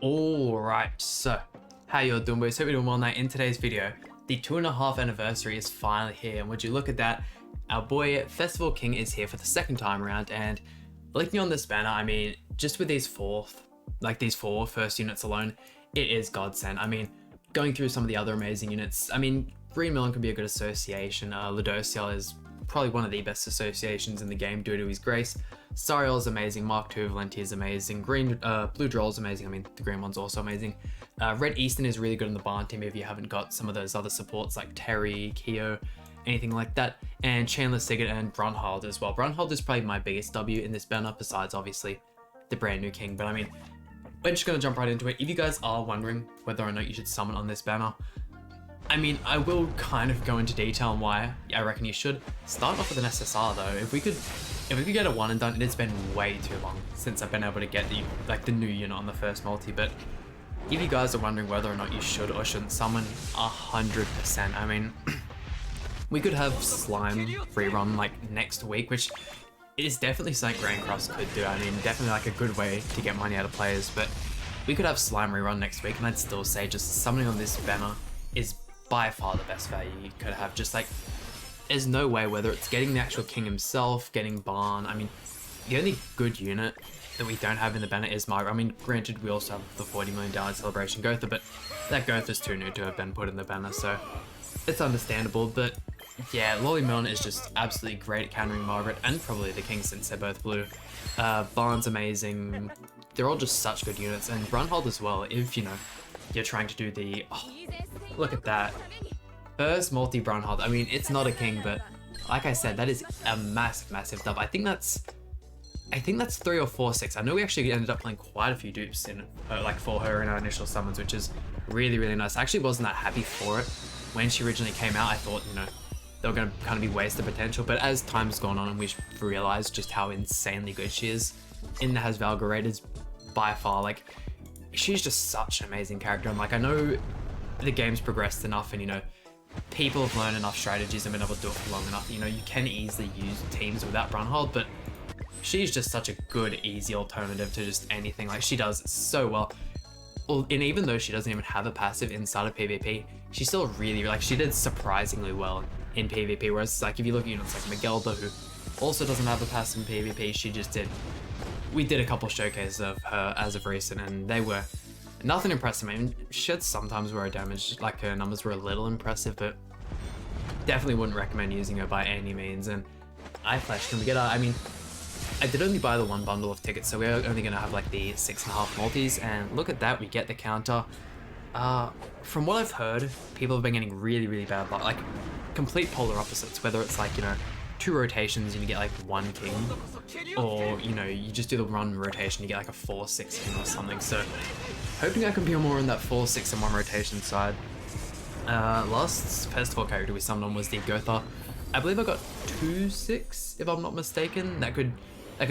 Alright, so how you all doing, boys? Hope you're doing well. Now in today's video, the 2.5 anniversary is finally here, and would you look at that, our boy Festival King is here for the second time around. And looking on this banner, I mean, just with these four first units alone, it is godsend. I mean, going through some of the other amazing units, I mean, Green Melon could be a good association. Ludociel is probably one of the best associations in the game due to his grace. Stariel is amazing, Mark II Valenti is amazing, Blue Droll is amazing, I mean the green one's also amazing. Red Eastern is really good in the barn team if you haven't got some of those other supports like Terry, Keo, anything like that. And Chandler Sigurd and Brunhild as well. Brunhild is probably my biggest W in this banner, besides obviously the brand new king. But I mean, we're just gonna jump right into it. If you guys are wondering whether or not you should summon on this banner, I mean, I will kind of go into detail on why I reckon you should. Start off with an SSR though. If we could get a one and done, it's been way too long since I've been able to get the new unit on the first multi. But if you guys are wondering whether or not you should or shouldn't summon, 100%. I mean, we could have Slime rerun like next week, which is definitely something Grand Cross could do. I mean, definitely like a good way to get money out of players. But we could have Slime rerun next week, and I'd still say just summoning on this banner is by far the best value you could have. Just like, there's no way, whether it's getting the actual king himself, getting Barn. I mean, the only good unit that we don't have in the banner is Margaret. I mean, granted, we also have the $40 million celebration Gotha, but that Gotha is too new to have been put in the banner, so it's understandable. But yeah, Lolly Melon is just absolutely great at countering Margaret and probably the king since they're both blue. Barn's amazing. They're all just such good units, and Brunhild as well. If you know you're trying to do the look at that first multi Brunhild. I mean, it's not a king, but like I said, that is a massive dub. I think that's 3 or 4 6. I know we actually ended up playing quite a few dupes in for her in our initial summons, which is really nice. I actually wasn't that happy for it when she originally came out. I thought, you know, they were going to kind of be wasted potential, but as time's gone on and we've realized just how insanely good she is in the Hasvalga raid, is by far, like, she's just such an amazing character. And like, I know the game's progressed enough, and you know, people have learned enough strategies and been able to do it for long enough. You know, you can easily use teams without Brunhild, but she's just such a good, easy alternative to just anything. Like, she does so well. Well, and even though she doesn't even have a passive inside of PvP, she still really, like, she did surprisingly well in PvP. Whereas, like, if you look at units like Miguelda, who also doesn't have a passive in PvP, she just did. We did a couple showcases of her as of recent, and they were nothing impressive. I mean, she had sometimes where her damage, like her numbers were a little impressive, but definitely wouldn't recommend using her by any means. And I flashed, can we get her? I mean, I did only buy the one bundle of tickets, so we're only going to have like the 6.5 multis, and look at that, we get the counter. From what I've heard, people have been getting really bad luck, like complete polar opposites, whether it's like, you know, 2 rotations and you get like 1 king, or you know, you just do the 1 rotation, you get like a 4-6 king or something. So hoping I can be more on that 4-6 and 1 rotation side. Last festival character we summoned on was the Gotha. I believe I got 2-6 if I'm not mistaken. That could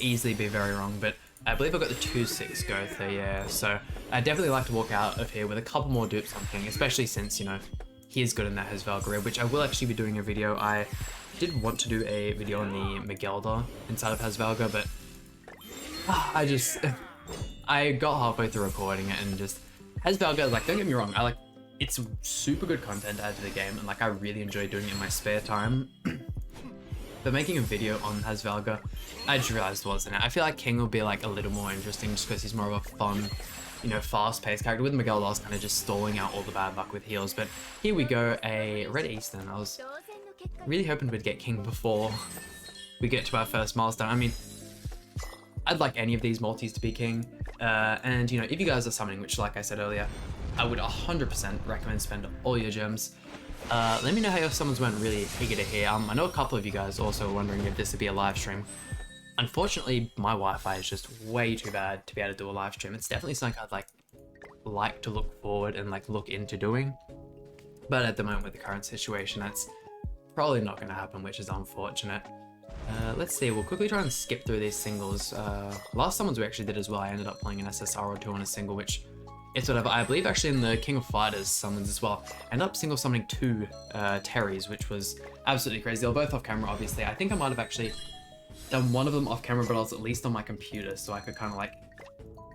easily be very wrong, but I believe I got the 2-6 Gotha, yeah. So I definitely like to walk out of here with a couple more dupes on king, especially since, you know, he is good in that Hasvalga, which I will actually be doing a video. I did want to do a video on the Miguelda inside of Hasvalga, but I got halfway through recording it, and just Hasvalga, like, don't get me wrong, it's super good content to add to the game, and like, I really enjoy doing it in my spare time. But making a video on Hasvalga, I just realized wasn't it. I feel like King will be like a little more interesting just because he's more of a fun, you know, fast-paced character. With Miguel, I was kind of just stalling out all the bad luck with heals. But here we go, a Red Eastern. I was really hoping we'd get King before we get to our first milestone. I mean, I'd like any of these multis to be King. And, you know, if you guys are summoning, which, like I said earlier, I would 100% recommend spend all your gems. Let me know how your summons went. Really eager to hear. I know a couple of you guys also were wondering if this would be a live stream. Unfortunately, my Wi-Fi is just way too bad to be able to do a live stream. It's definitely something I'd like to look forward and like look into doing. But at the moment, with the current situation, that's probably not going to happen, which is unfortunate. Let's see, we'll quickly try and skip through these singles. Last summons we actually did as well, I ended up playing an SSR or 2 on a single, which it's whatever. I believe actually in the King of Fighters summons as well, I ended up single summoning 2 Terrys, which was absolutely crazy. They were both off camera, obviously. I think I might have actually done one of them off camera, but I was at least on my computer, so I could kind of like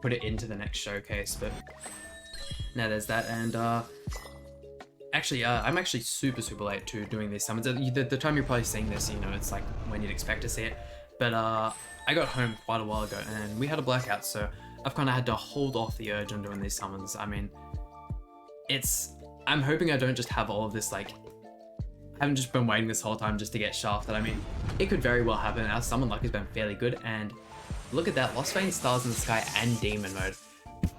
put it into the next showcase, but now there's that. And actually, I'm actually super late to doing these summons. The time you're probably seeing this, you know, it's like when you'd expect to see it. But I got home quite a while ago and we had a blackout, so I've kind of had to hold off the urge on doing these summons. I mean, I'm hoping I don't just have all of this, like, I haven't just been waiting this whole time just to get shafted. I mean, it could very well happen. Our summon luck has been fairly good, and look at that, Lost Vein, Stars in the Sky, and Demon Mode.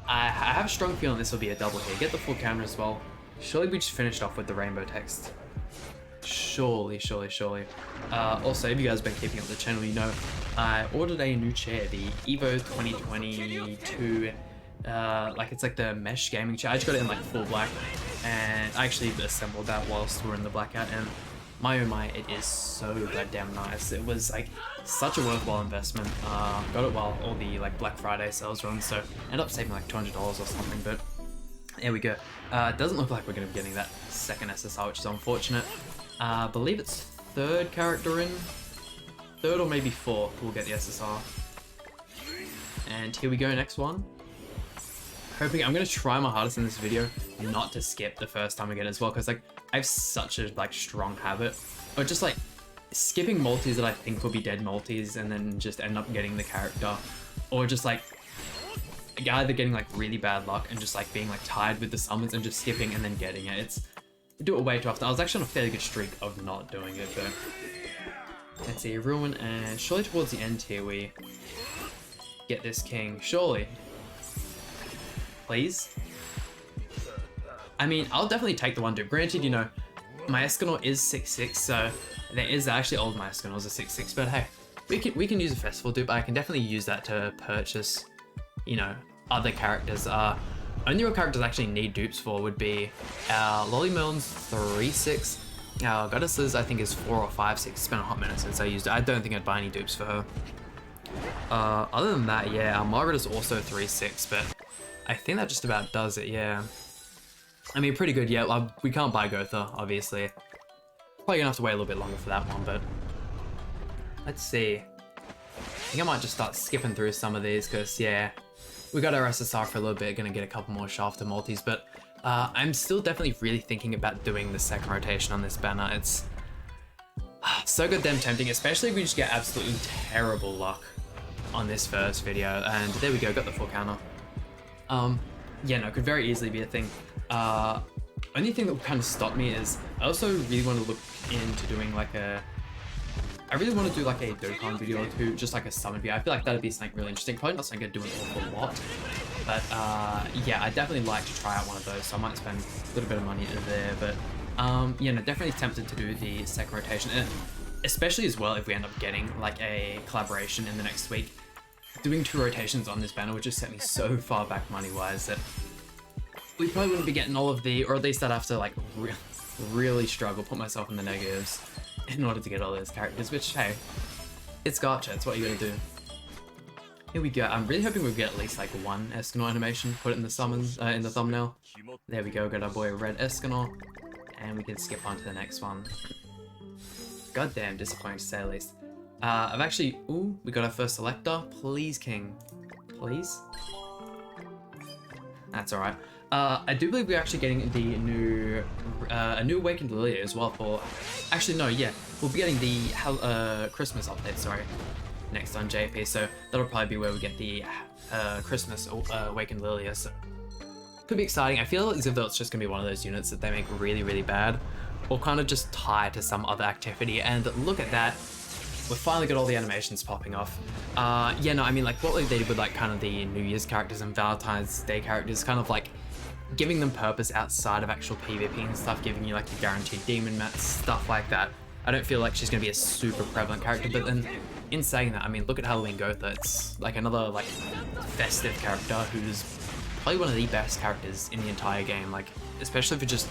I have a strong feeling this will be a double here. Get the full counter as well. Surely we just finished off with the rainbow text. Surely. Also, if you guys have been keeping up the channel, you know I ordered a new chair, the Evo 2022. Like it's like the mesh gaming chair. I just got it in like full black, and I actually assembled that whilst we were in the blackout, and my oh my, it is so goddamn nice. It was like such a worthwhile investment. Got it while all the like Black Friday sales run, so ended up saving like $200 or something, but there we go. It doesn't look like we're going to be getting that second SSR, which is unfortunate. I believe it's third character in. Third or maybe fourth we'll get the SSR. And here we go, next one. I'm going to try my hardest in this video not to skip the first time I get it as well, because like I have such a like strong habit of just like skipping multis that I think will be dead multis and then just end up getting the character, or just like either getting like really bad luck and just like being like tired with the summons and just skipping and then getting it. I do it way too often. I was actually on a fairly good streak of not doing it, but let's see, Ruin, and surely towards the end here we get this king, surely. Please? I mean, I'll definitely take the one dupe. Granted, you know, my Escanor is 6'6", so there is actually old my Escanor is a 6'6", but hey, we can use a festival dupe. I can definitely use that to purchase, you know, other characters. Only real characters I actually need dupes for would be our Lollymelon's 3'6", our Goddess's I think is 4 or 5'6". It's been a hot minute since I used it. I don't think I'd buy any dupes for her. Other than that, yeah, Margaret is also 3'6", but I think that just about does it, yeah. I mean, pretty good, yeah. We can't buy Gotha, obviously. Probably gonna have to wait a little bit longer for that one, but let's see. I think I might just start skipping through some of these, because, yeah, we got our SSR for a little bit, gonna get a couple more Shafter multis, but I'm still definitely really thinking about doing the second rotation on this banner. It's so goddamn tempting, especially if we just get absolutely terrible luck on this first video. And there we go, got the full counter. Yeah, no, it could very easily be a thing. Only thing that would kind of stop me is I also really want to look into doing like I really want to do like a Dokkan video or two, just like a summon video. I feel like that'd be something really interesting. Probably not something I'd do an awful lot, but yeah, I'd definitely like to try out one of those, so I might spend a little bit of money in there. But yeah, no, definitely tempted to do the second rotation, and especially as well if we end up getting like a collaboration in the next week. Doing 2 rotations on this banner would just set me so far back money-wise that we probably wouldn't be getting all of the, or at least I'd have to like really struggle, put myself in the negatives in order to get all those characters, which, hey, it's gacha, it's what you gotta do. Here we go. I'm really hoping we get at least like one Escanor animation, put it in the summons, in the thumbnail. There we go, got our boy Red Escanor, and we can skip on to the next one. Goddamn disappointing to say the least. I've actually, ooh, we got our first selector. Please, King. Please? That's alright. I do believe we're actually getting the new, a new Awakened Lilia as well for, actually no, yeah, we'll be getting the Christmas update, sorry, next on JP, so that'll probably be where we get the Christmas Awakened Lilia, so could be exciting. I feel as if it's just gonna be one of those units that they make really, really bad, or kind of just tie to some other activity, and look at that. We've finally got all the animations popping off. Yeah, no, I mean, like, what they did with, like, kind of the New Year's characters and Valentine's Day characters, kind of, like, giving them purpose outside of actual PvP and stuff, giving you, like, the guaranteed demon mats, stuff like that. I don't feel like she's going to be a super prevalent character, but then, in saying that, I mean, look at Halloween Gotha. It's, like, another, like, festive character who's probably one of the best characters in the entire game, like, especially for just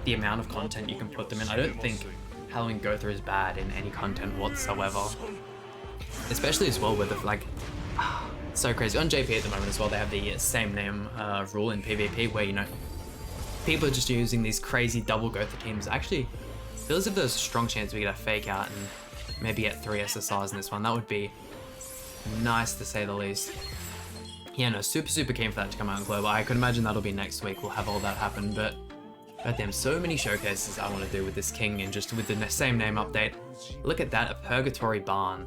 the amount of content you can put them in. I don't think Halloween Gotha is bad in any content whatsoever, especially as well with the, like, so crazy. On JP at the moment as well, they have the same name rule in PvP where, you know, people are just using these crazy double Gotha teams. Actually, feels as if there's a strong chance we get a fake out and maybe get 3 SSRs in this one. That would be nice to say the least. Yeah, no, super keen for that to come out in global. I could imagine that'll be next week. We'll have all that happen, but goddamn, so many showcases I want to do with this king and just with the same name update. Look at that, a Purgatory Barn.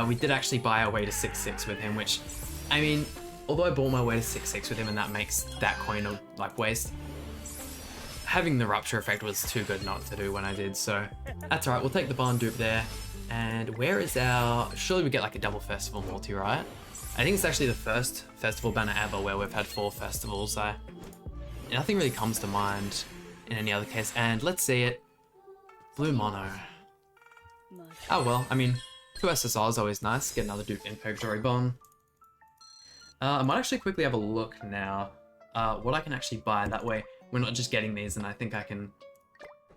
We did actually buy our way to 6-6 with him, which, I mean, although I bought my way to 6-6 with him and that makes that coin a like waste, having the Rupture effect was too good not to do when I did, so that's alright. We'll take the Barn dupe there. And where is our... Surely we get like a double festival multi, right? I think it's actually the first festival banner ever where we've had 4 festivals. Nothing really comes to mind in any other case. And let's see it. Blue mono. Oh well, I mean, 2 SSR is always nice. Get another dupe in Purgatory Barn. I might actually quickly have a look now what I can actually buy. That way we're not just getting these and I think I can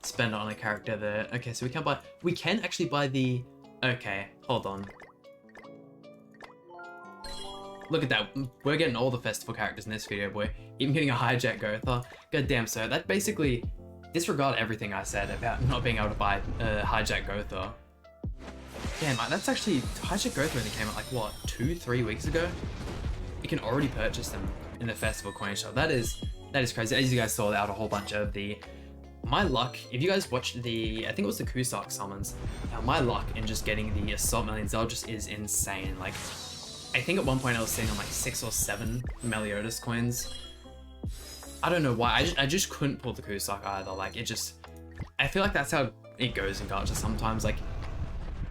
spend it on a character there. Okay, so we can buy... We can actually buy the... Okay, hold on. Look at that. We're getting all the festival characters in this video, boy. Even getting a Hijack Gotha. God damn, so that basically... Disregard everything I said about not being able to buy Hijack Gotha. Damn, that's actually... Hijack Gotha only came out like, what, 2-3 weeks ago? You can already purchase them in the festival coin shop. That is crazy. As you guys saw, out a whole bunch of the... My luck, if you guys watched the... I think it was the Cusack summons. My luck in just getting the Assault Million Zell just is insane. Like... I think at one point I was sitting on like 6 or 7 Meliodas coins. I don't know why, I just couldn't pull the Cusack either, like it just... I feel like that's how it goes in gacha sometimes, like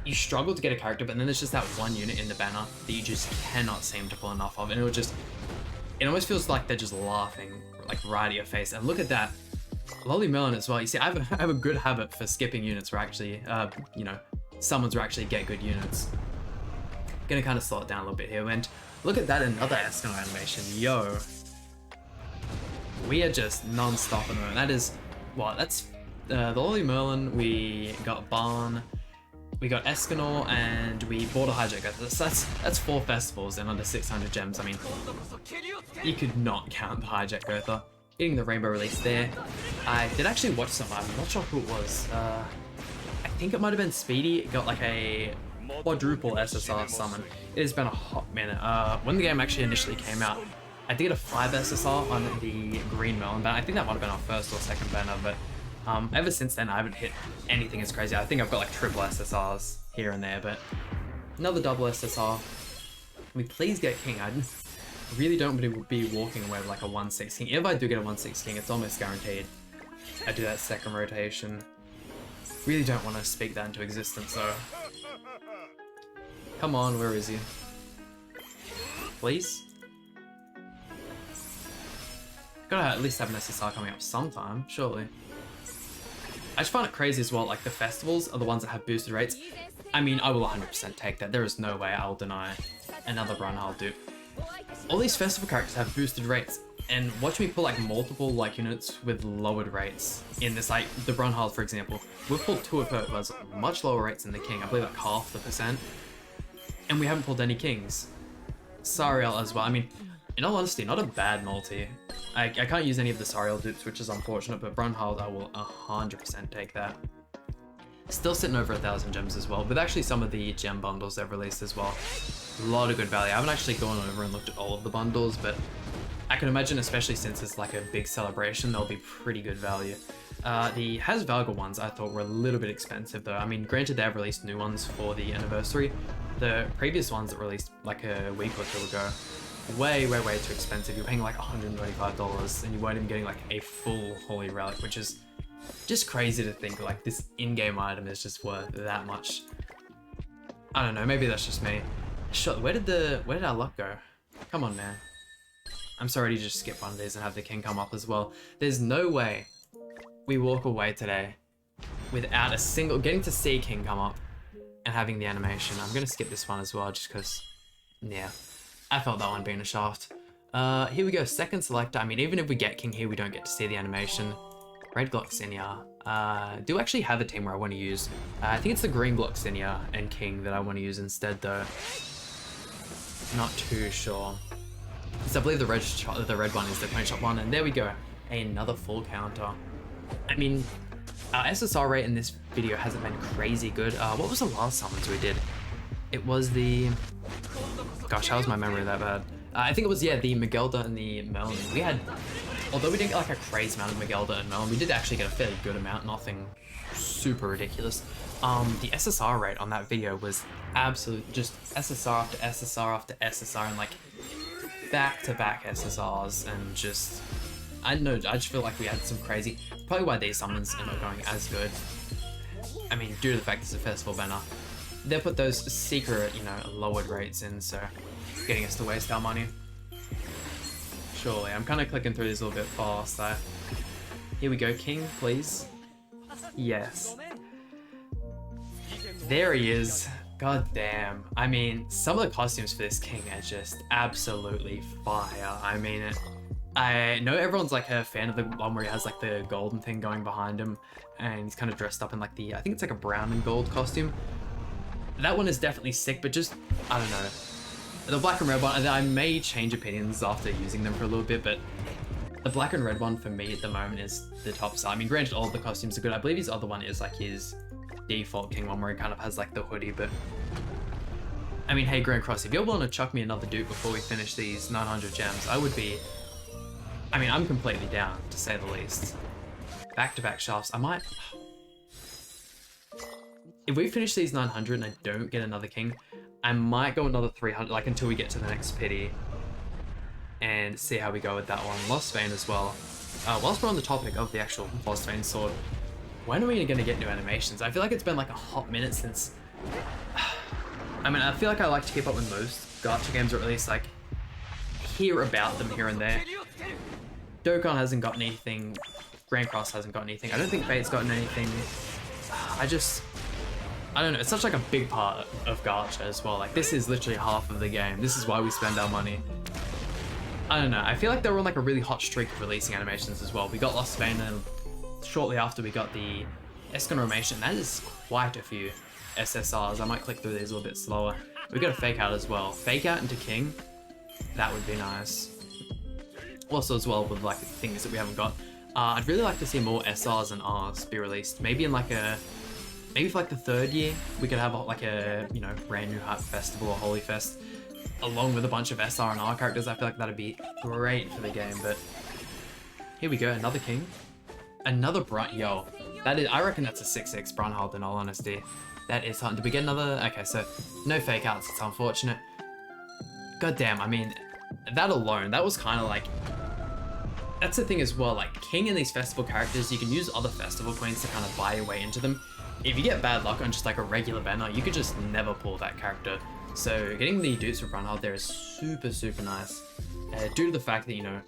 you struggle to get a character but then there's just that one unit in the banner that you just cannot seem to pull enough of and it almost feels like they're just laughing like right at your face. And look at that, Lolly Melon as well. You see, I have a good habit for skipping units where actually, you know, summons where actually get good units. Gonna kind of slow it down a little bit here, and look at that, another Eskimo animation. Yo, we are just non-stop at the moment. That is, well, that's the Lolly Merlin. We got Barn, we got Escanor, and we bought a Hijack. That's 4 festivals and under 600 gems. I mean, you could not count the Hijack Gotha. Getting the Rainbow release there. I did actually watch some. I'm not sure who it was. I think it might have been Speedy. It got like a quadruple SSR summon. It has been a hot minute. When the game actually initially came out, I did get a 5 SSR on the Green Melon banner. I think that might have been our first or second banner, but ever since then I haven't hit anything as crazy. I think I've got like triple SSRs here and there, but another double SSR. Can we please get King? I really don't want to be walking away with like a 1/6 King. If I do get a 1/6 King, it's almost guaranteed I do that second rotation. Really don't want to speak that into existence though. Come on, where is he? Please? Gotta at least have an SSR coming up sometime, surely. I just find it crazy as well, like the festivals are the ones that have boosted rates. I mean, I will 100% take that. There is no way I'll deny another Brunhilde dupe. All these festival characters have boosted rates, and watch me pull like multiple like units with lowered rates in this, like the Brunhilde for example. We've pulled 2 of her who has much lower rates than the King, I believe like half the percent. And we haven't pulled any Kings. Sariel as well. I mean, in all honesty, not a bad multi. I can't use any of the Sariel dupes, which is unfortunate, but Brunhilde, I will 100% take that. Still sitting over 1,000 gems as well, with actually some of the gem bundles they've released as well. A lot of good value. I haven't actually gone over and looked at all of the bundles, but I can imagine, especially since it's like a big celebration, they'll be pretty good value. The Hasvalga ones I thought were a little bit expensive though. I mean, granted they have released new ones for the anniversary. The previous ones that released like a week or 2 ago, way too expensive. You're paying like $125 and you weren't even getting like a full Holy Relic, which is just crazy to think like this in-game item is just worth that much. I don't know, maybe that's just me. Where did our luck go? Come on, man. I'm sorry to just skip one of these and have the King come up as well. There's no way we walk away today without a single, getting to see King come up and having the animation. I'm gonna skip this one as well just because, yeah, I felt that one being a shaft. Here we go, second selector. I mean, even if we get King here, we don't get to see the animation. Red Gloxinia. Do actually have a team where I want to use. I think it's the green Gloxinia and King that I want to use instead though. Not too sure. So I believe the red one is the coin shop one, and there we go. Another full counter. I mean, our SSR rate in this video hasn't been crazy good. What was the last summons we did? It was the... Gosh, how was my memory that bad? I think it was, yeah, the Magelda and the Melon. We had, although we didn't get like a crazy amount of Magelda and Melon, we did actually get a fairly good amount, nothing super ridiculous. The SSR rate on that video was absolute, just SSR after SSR after SSR, and like back-to-back SSRs, and just, I don't know, I just feel like we had some crazy, probably why these summons are not going as good. I mean, due to the fact it's a festival banner, they put those secret, you know, lowered rates in, so getting us to waste our money. Surely, I'm kind of clicking through these a little bit fast though. Here we go, King, please. Yes. There he is. God damn. I mean, some of the costumes for this King are just absolutely fire. I mean, I know everyone's like a fan of the one where he has like the golden thing going behind him, and he's kind of dressed up in like the, I think it's like a brown and gold costume. That one is definitely sick, but just, I don't know. The black and red one, and I may change opinions after using them for a little bit, but the black and red one for me at the moment is the top side. I mean, granted, all of the costumes are good. I believe his other one is like his default King one where he kind of has like the hoodie, but I mean, hey Grand Cross, if you're willing to chuck me another dupe before we finish these 900 gems, I would be, I mean, I'm completely down, to say the least. Back-to-back shafts, I might, if we finish these 900 and I don't get another King, I might go another 300, like until we get to the next pity, and see how we go with that one. Lost Vein as well. Whilst we're on the topic of the actual Lost Vein sword, when are we going to get new animations? I feel like it's been like a hot minute since... I mean, I feel like I like to keep up with most gacha games, or at least like hear about them here and there. Dokkan hasn't gotten anything. Grand Cross hasn't gotten anything. I don't think Fate's gotten anything. I don't know, it's such like a big part of gacha as well. Like, this is literally half of the game. This is why we spend our money. I don't know, I feel like they were on like a really hot streak of releasing animations as well. We got Lost Vein, and shortly after we got the Escon animation. That is quite a few SSRs. I might click through these a little bit slower. We got a Fake Out as well. Fake Out into King, that would be nice. Also as well with like things that we haven't got. I'd really like to see more SRs and Rs be released. Maybe in like a, maybe for like the 3rd year, we could have like a, you know, brand new hype festival or Holy Fest, along with a bunch of SR and R characters. I feel like that'd be great for the game, but here we go, another King. Another Brunt, yo. That is, I reckon that's a 6-6 Brunhald in all honesty. That is something. Did we get another? Okay, so no Fake Outs, it's unfortunate. God damn, I mean, that alone, that was kind of like, that's the thing as well, like King and these festival characters, you can use other festival coins to kind of buy your way into them. If you get bad luck on just like a regular banner, you could just never pull that character. So getting the dupes for Brunhald there is super, super nice. Due to the fact that, you know,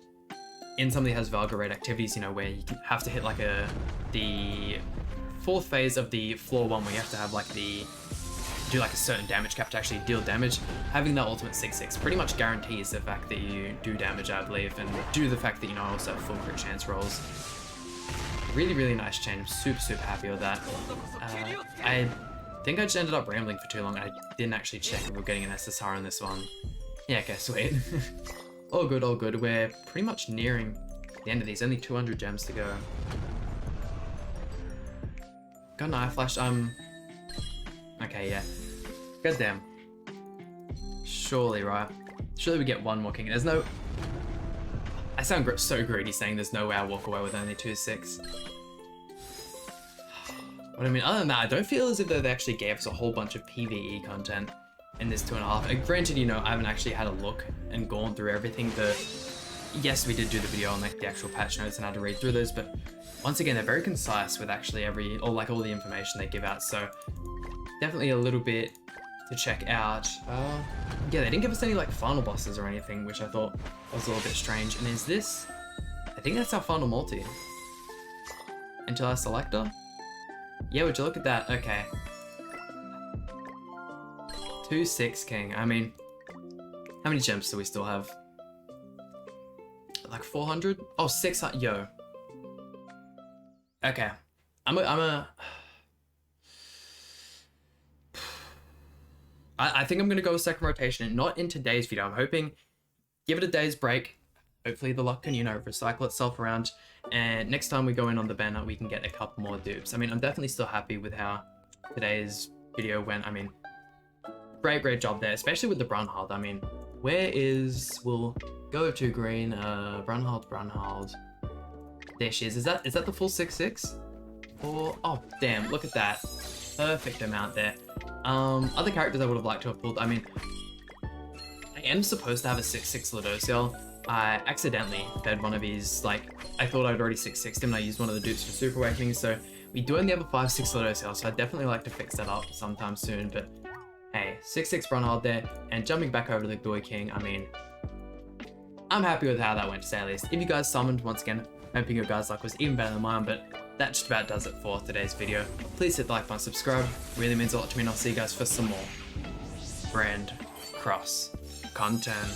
in something that has Valga raid activities, you know, where you have to hit like the 4th phase of the floor 1 where you have to have like do like a certain damage cap to actually deal damage. Having that ultimate 6-6 pretty much guarantees the fact that you do damage, I believe, and due to the fact that, you know, I also have full crit chance rolls. Really, really nice change. I'm super, super happy with that. I think I just ended up rambling for too long. I didn't actually check if we're getting an SSR on this one. Yeah, okay, sweet. All good, all good. We're pretty much nearing the end of these. Only 200 gems to go. Got an eye flash. Okay, yeah. Goddamn. Surely, right? Surely we get one more King. There's no... I sound so greedy saying there's no way I walk away with only 2-6. But I mean, other than that, I don't feel as if they actually gave us a whole bunch of PvE content in this 2.5. Granted, you know, I haven't actually had a look and gone through everything, but yes, we did do the video on like the actual patch notes and how to read through those, but once again, they're very concise with actually all the information they give out, so definitely a little bit to check out. Yeah, they didn't give us any like final bosses or anything, which I thought was a little bit strange. And is this, I think that's our final multi. Until our selector? Yeah, would you look at that? Okay. 2-6 King. I mean, how many gems do we still have? Like 400? Oh, 600. Yo. Okay. I think I'm going to go with second rotation, not in today's video. I'm hoping, give it a day's break. Hopefully the luck can, you know, recycle itself around. And next time we go in on the banner, we can get a couple more dupes. I mean, I'm definitely still happy with how today's video went. I mean, great job there, especially with the Brunhald. I mean, We'll go to green, Brunhald. There she is. Is that the full 6/6? Or, oh damn, look at that. Perfect amount there. Other characters I would have liked to have pulled, I mean, I am supposed to have a 6/6 Ladosiel. I accidentally fed one of his, like, I thought I'd already 6/6'd him and I used one of the dupes for Super Awakening, so we do only have a 5/6 Ladosiel, so I'd definitely like to fix that up sometime soon, but hey, 6/6 Brunhald there, and jumping back over to the Doi King, I mean, I'm happy with how that went to say the least. If you guys summoned, once again, hoping your guys' luck was even better than mine, but that just about does it for today's video. Please hit the like button, subscribe, really means a lot to me, and I'll see you guys for some more Grand Cross content.